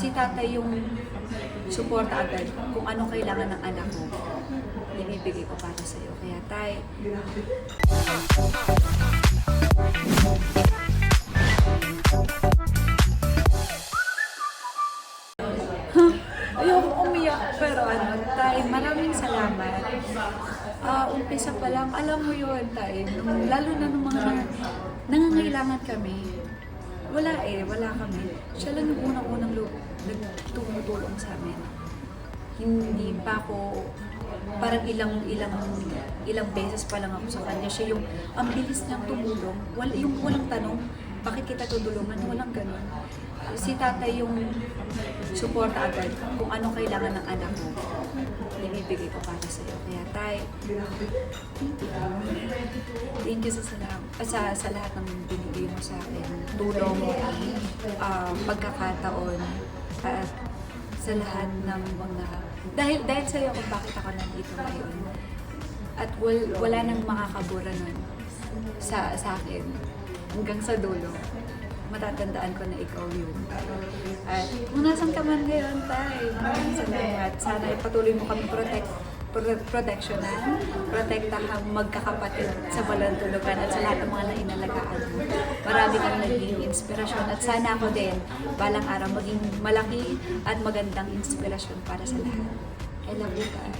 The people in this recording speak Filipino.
Si tatay yung suporta agad kung ano kailangan ng anak ko. Binibigay ko para sa'yo. Kaya tay, ayoko umiyak, pero tay, maraming salamat. Umpisa pa lang, alam mo yun, tay, lalo na nung mga nangangailangan kami, wala kami. Siya lang yung unang-unang nagtumutulong sa amin. Hindi pa ako, parang ilang beses pa lang ako sa kanya. Siya yung, ang bilis niyang tumulong. Yung walang tanong, bakit kita tutulungan? Walang ganun. Si tatay yung suporta agad kung ano kailangan ng anak ko. Binibigay ko para sa'yo. Kaya tay, thank you sa lahat ng binigay mo sa akin. Tulong, pagkakataon, at sa lahat ng mga... Dahil sa'yo kung bakit ako nandito ngayon. At wala nang makakabura nun sa akin hanggang sa dulo. Matatandaan ko na ikaw yun. At kung nasan ka man ngayon, tay, maraming salamat. Sana ipatuloy mo kami proteksyonan, protektahan magkakapatid sa balantulugan at sa lahat ng mga nainalagaan mo. Marami kang naging inspirasyon at sana ako din balang araw maging malaki at magandang inspirasyon para sa lahat. I love you, tay.